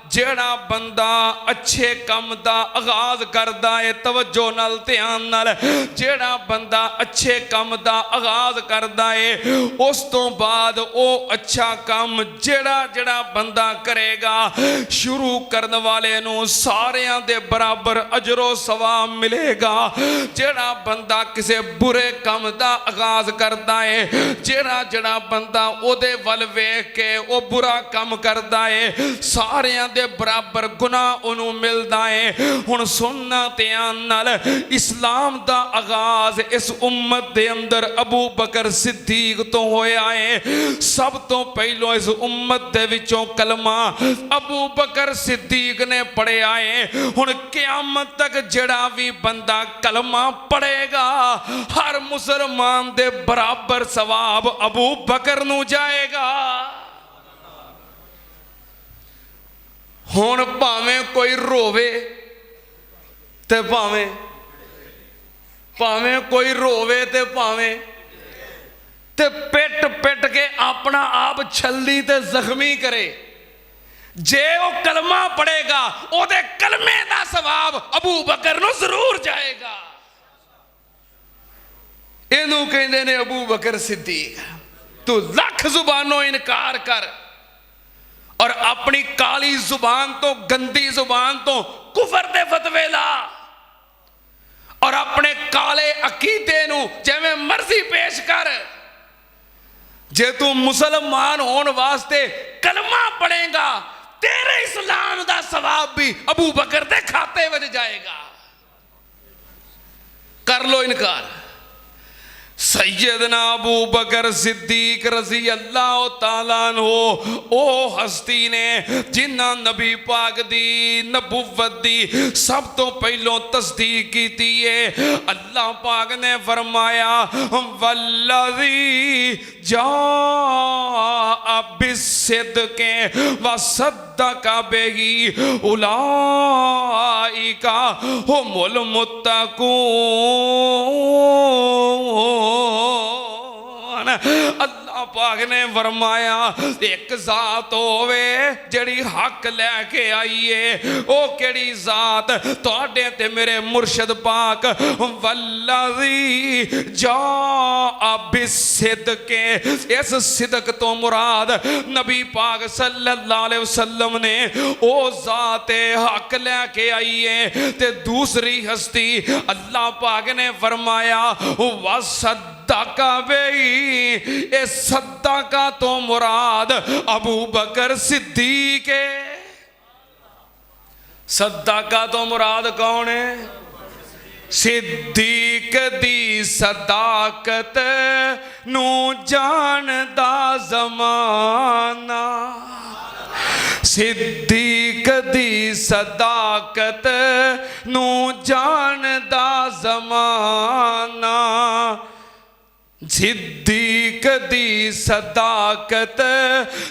जेड़ा बंदा अच्छे काम दा आगाज करदा है, तवज्जो नाल ध्यान नाल, जेड़ा बंदा अच्छे काम दा आगाज करदा है उस तो बाद वो अच्छा काम जेड़ा जेड़ा बंदा करेगा शुरू करने वाले नू सारियां दे बराबर अजरो सवाब मिलेगा। जेड़ा बंदा किसी बुरे काम दा आगाज करदा है, जेड़ा जेड़ा बंदा ओदे वल वेख के वो बुरा काम करदा है सारियां दे बराबर गुनाह उन्हों मिलता है। हुण सुनना ध्यान नाल, इस्लाम दा आगाज इस उम्मत दे अंदर अबू बकर सिद्दीक तो होया है। सब तो पहलों इस उम्मत दे विचों कलमा अबू बकर सिद्दीक ने पढ़िया है। हुण क़यामत तक जड़ा भी बंदा कलमा पढ़ेगा हर मुसलमान दे बराबर सवाब अबू बकर नू जाएगा। हुण भावें कोई रोवे ते भावें कोई रोवे ते भावें ते पिट पिट के अपना आप छल्ली ते जख्मी करे, जे वो कलमा पढ़ेगा ओदे कलमे दा सवाब अबू बकर नू जरूर जाएगा। इनू कहंदे ने अबू बकर सिद्दीक। तू लख जुबानों इनकार कर और अपनी काली जुबान तो गंदी जुबान तो कुफर दे फतवे ला और अपने काले अकीदे नू जिवें मर्जी पेश कर। जे तू मुसलमान होने वास्ते कलमा पढ़ेगा तेरे इस्लाम दा सवाब भी अबू बकर दे खाते में जाएगा। कर लो इनकार। सैयदना अबू बकर सिद्दीक रजी अल्लाह तआला अन्हु ओ हस्ती ने जिन्ना नबी पाक दी नबुव्वत दी सब तो पहलों तस्दीक की है। अल्लाह पाक ने फरमाया वल्लज़ी जाअ बिस्सिद्क़ि व सद्दक़ बिही उलाइका हुमुल मुत्तक़ून। अल्लाह पाक ने फरमाया एक जात होवे जड़ी हक लैके आई है। ओ केड़ी जात? तुहाडे ते मेरे मुर्शद पाक वल्लज़ी जाअ बिस्सिद्क़ि, इस सिदक तो मुराद नबी पाक सल्लल्लाहु अलैहि वसल्लम ने ओ जात हक लैके आई है। ते दूसरी हस्ती अल्लाह पाक ने फरमाया वसद सद्दाका तो मुराद अबू बकर सिद्दीक है। सद्दाका तो मुराद कौन है? सिद्दीक दी सदाकत नू जानदा ज़माना, सिद्दीक दी सदाकत नू जानदा ज़माना, सिद्दीक दी सदाकत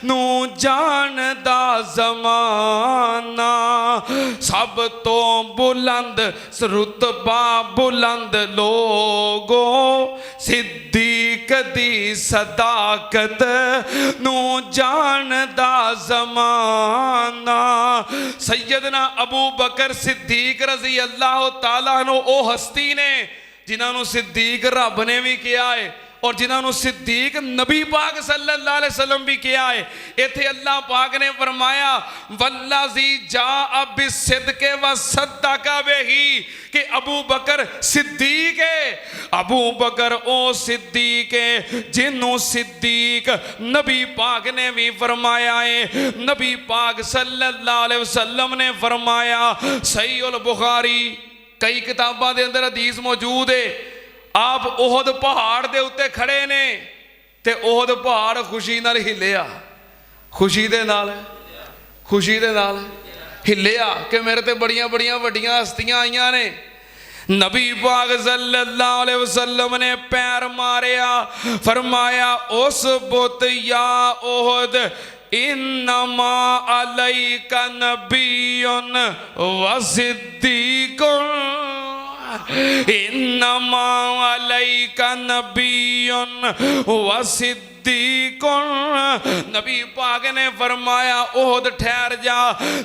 नू जानदा ज़माना। सब तो बुलंद रुतबा बुलंद लोगो सिद्दीक दी सदाकत नू जानदा ज़माना। सैयदना अबू बकर सिद्दीक रजी अल्लाह तआला अन्हु ओ हस्ती ने जिन्होंने सिद्दीक रब ने भी किया है और जिन्होंने सिद्दीक नबी पाक सल्लल्लाहु अलैहि वसल्लम भी किया है। इथे अल्लाह पाक ने फरमाया वल्लज़ी जाअ बिस्सिद्क़ि व सद्दक़ बिही कि अबू बकर सिद्दीक है। अबू बकर ओ सिद्दीक है जिन्हों सिद्दीक नबी पाक ने भी फरमाया है। नबी पाक सल्लल्लाहु अलैहि वसल्लम ने फरमाया सहीहुल बुखारी कई किताबों के अंदर हदीस मौजूद है। आप ओहद पहाड़ के उत्ते खड़े ने ते ओहद पहाड़ खुशी नाल हिलिया, खुशी दे नाल हिलिया कि मेरे ते बड़ियां बड़ियां वड्डियां हस्तियां आईयां ने। नबी पाक सल्लल्लाहु अलैहि वसल्लम ने पैर मारिया, फरमाया उस बुत या ओहद इन्नमा अलैका नबियुन व सिद्दीकुन। इन्नमा अलैका नबियुन व सिद्दीकुन। नबी पाक ने फरमाया ओहद ठहर जा,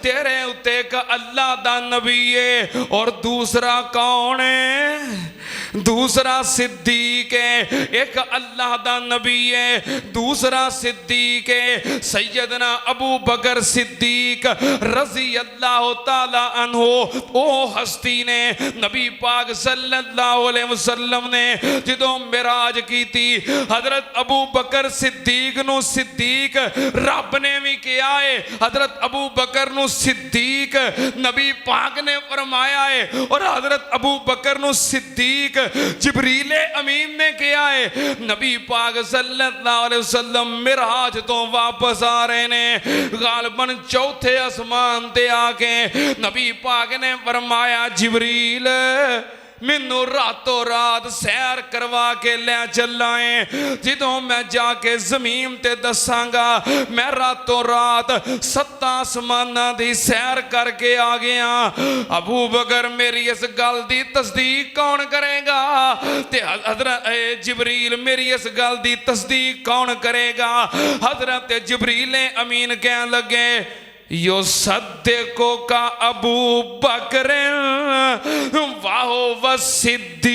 तेरे उत्ते एक अल्लाह दा नबी है और दूसरा कौन है? दूसरा सिद्दीक है। एक अल्लाह दा नबी है, दूसरा सिद्दीक है। सैयदना अबू बकर सिद्दीक रजी अल्लाह ताला अन्हो ओ हस्ती ने नबी पाक सल्लल्लाहु अलैहि वसल्लम ने जदों मिराज की थी, हजरत अबू बकर सिद्दीक नु सिद्दीक रब ने भी किया है, हजरत अबू बकर नु सिद्दीक नबी पाक ने फरमाया है, और हजरत अबू बकर नु सिद्दीक जिब्रीले अमीन ने किया है। नबी पाक सल्लल्लाहु अलैहि वसल्लम मिराज तो वापस आ रहे ने, गालबन चौथे आसमान ते आके नबी पाक ने फरमाया जिब्रील मैनू रातों रात सैर करवा के ले चला है, जिदों मैं जाके जमीन ते दसांगा मैं रातों रात 7 आसमानां दी सैर करके आ गया। अबू बकर मेरी इस गल दी तस्दीक कौन करेगा? ते हजरत जिब्रील मेरी इस गल दी तस्दीक कौन करेगा? हजरत जिब्रील अमीन कहने लगे यो सद्दको का अबू बकर वाहो व सिद्दीक।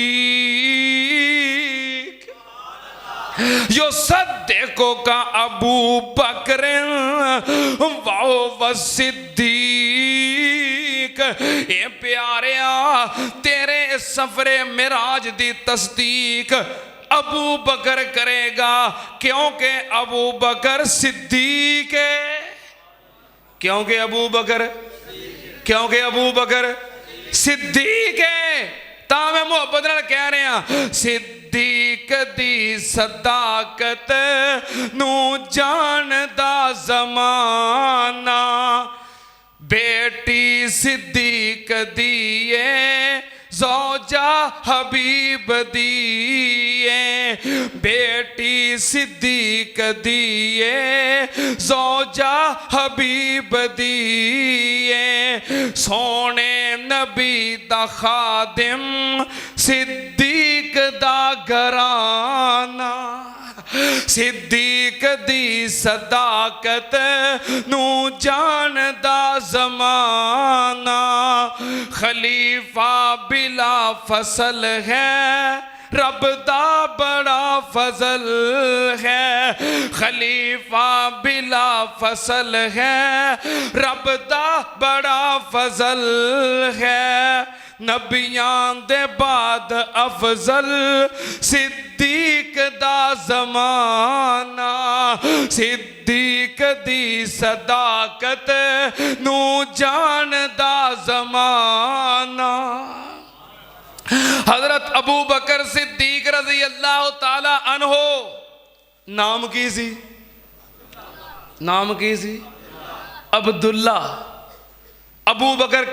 यो सद्दको का अबू बकर वाहो व सिद्दीक। ए प्यारिया तेरे सफरे मिराज दी तस्दीक अबू बकर करेगा, क्योंकि अबू बकर सिद्दीक है। क्योंकि अबू बकर सिद्दीक है। ता मैं मोहब्बत नाल कह रहा सिद्दीक दी सदाकत नू जानदा ज़माना, बेटी सिद्दीक दिए ज़ौजा हबीब दिए, बेटी सिद्दीक दिए ज़ौजा हबीब दिए, सोने नबी दा खादिम सिद्दीक दा घराना, सिद्दीक दी सदाकत नू जानदा ज़माना, खलीफा बिला फसल है रब दा बड़ा फजल है, खलीफा बिला फसल है रब दा बड़ा फजल है, नबियां दे बाद अफजल सिद्दीक दा ज़माना, सिद्दीक दी सदाकत नू जानदा ज़माना। हजरत अबू बकर सिद्दीक रजी अल्लाह ताला अन्हो नाम की सी? नाम की सी? अब्दुल्ला। अबू बकर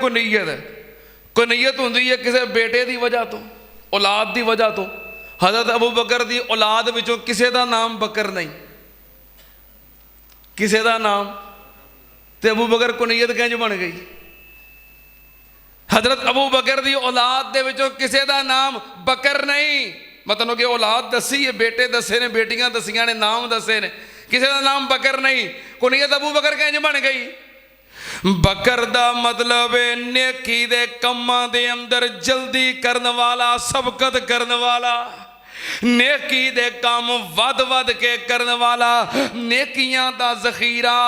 कुनीयत होंदी है किसी बेटे की वजह तो, औलाद की वजह तो। हजरत अबू बकर की औलाद विचों किसी का नाम बकर नहीं, किसी का नाम, तो अबू बकर कुनीयत किंज बन गई? हजरत अबू बकर की औलाद दे विचों किसी का नाम बकर नहीं, मतलब कि औलाद दसी है, बेटे दसे ने, बेटियां दसियां ने, नाम दसे ने, किसी का नाम बकर नहीं। कुनीयत अबू बकर किंज बन गई? बकर दा मतलब है नेकी दे कम्मां दे अंदर जल्दी करने वाला, सबकत करने वाला, नेकी दे काम वध वध के करने वाला, नेकियां दा जखीरा।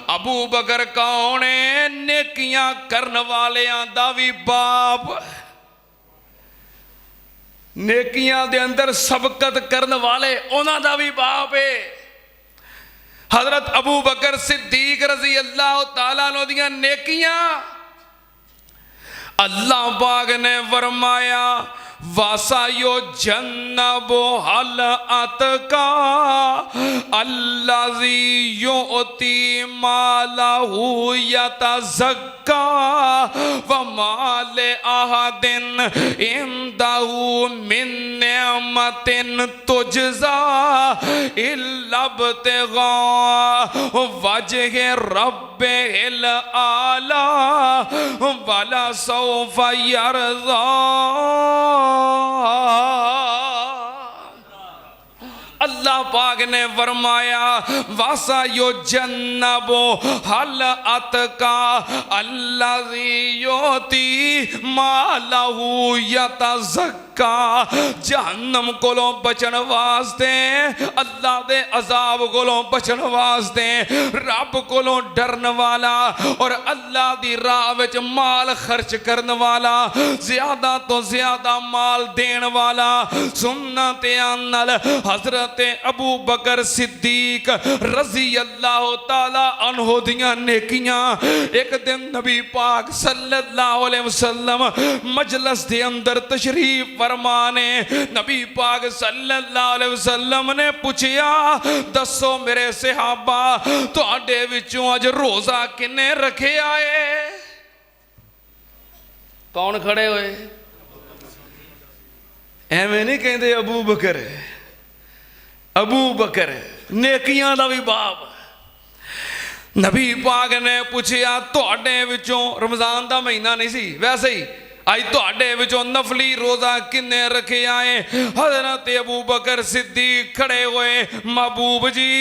अबू बकर कौन है? नेकियां करने वालियां दा भी बाप, नेकियां दे अंदर सबकत करने वाले उन्हां दा भी बाप है। हजरत अबू बकर सिद्दीक रजी अल्लाह ताला अन्हु दियां नेकियां अल्लाह पाक ने फरमाया वासायो जन्नबो हल अतका अल्लाजी योती मालहू यतज़क्का व माले अहदिन इंदहू मिन निअमतिन तुजज़ा इल्ला बितिगा वजह रब्बिल आला वला सौफा यरज़ा। अल्लाह पाक ने फरमाया वासा यो जन्नबो हल अतका अल्लाज़ी योती मालहू यतज़क्का। जहन्नम कोलों बचन वास्ते अल्लाह दे अजाब कोलों बचन वास्ते रब कोलों डरन वाला और अल्लाह दी राह विच माल खर्च करन वाला ज्यादा तो ज्यादा माल देन वाला सुन्नत अनल हजरत अबू बकर सिद्दीक रजी अल्लाह ताला अन्हु दियां नेकियां। एक दिन नबी पाक सल्लल्लाहु अलैहि वसल्लम मजलिस दे अंदर तशरीफ फरमाने नबी पाक सल्लल्लाहु अलैहि वसल्लम ने पूछया दसो मेरे सहाबा तुहाडे विचों अज रोजा किन्ने रखिया है? कौन खड़े होए? एवें नहीं कहते अबू बकर, अबू बकर नेकियां दा भी बाप। नबी पाक ने पूछया तुहाडे विचों रमजान दा महीना नहीं सी वैसे ही आज तुहाडे विचों नफली रोजा किन्ने रखे आए? हजरत अबू बकर सिद्दीक खड़े हुए महबूब जी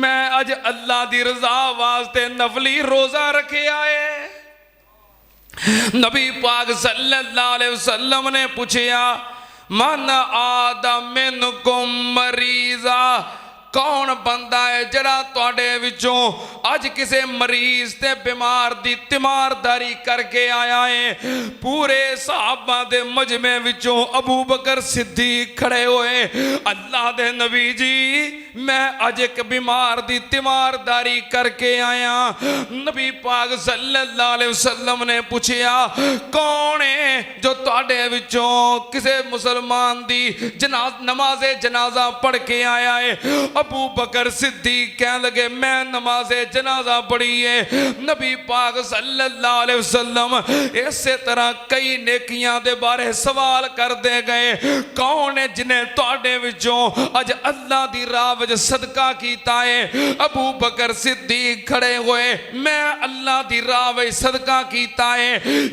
मैं अज अल्लाह दी रजा वास्ते नफली रोजा रखे आए। नबी पाक सल्लल्लाहु अलैहि वसल्लम ने पूछया मन आदम मिनकुम मरीजा कौन बंदा है जरा तुहाडे विचों अज किसे मरीज ते बीमार दी तीमारदारी करके आया है? पूरे सहाबा दे मजमे विचों अबू बकर सिद्दीक खड़े हुए अल्लाह दे नबी जी मैं अज एक बीमार दी तीमारदारी करके आया। नबी पाक सल्लल्लाहु अलैहि वसल्लम ने पूछया कौन है जो तुहाडे विचों किसे मुसलमान दी नमाज़े जनाजा पढ़ के आया है? अबू बकर सिद्दीक कह लगे मैं नमाज़े जनाजा पढ़ी है। नबी पाक सल्लल्लाहु अलैहि वसल्लम इसे तरह कई नेकियां दे बारे सवाल करते गए कौन है जिन्हें तुहाडे विचों अज अल्लाह दी राह विच सदका कीता है? अबू बकर सिद्दीक खड़े हुए मैं अल्लाह दी राह विच सदका कीता है।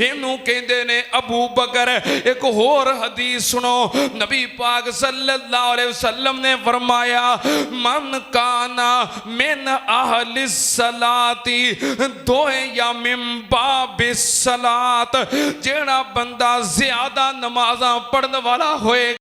इनू कहंदे ने अबू बकर। एक होर हदीस सुनो नबी पाक सल्लल्लाहु अलैहि वसल्लम ने फरमाया मन काना मिन अहलिस सलाती दोए या मिन बाबिस सलात जेड़ा बंदा ज्यादा नमाज़ां पढ़न वाला होए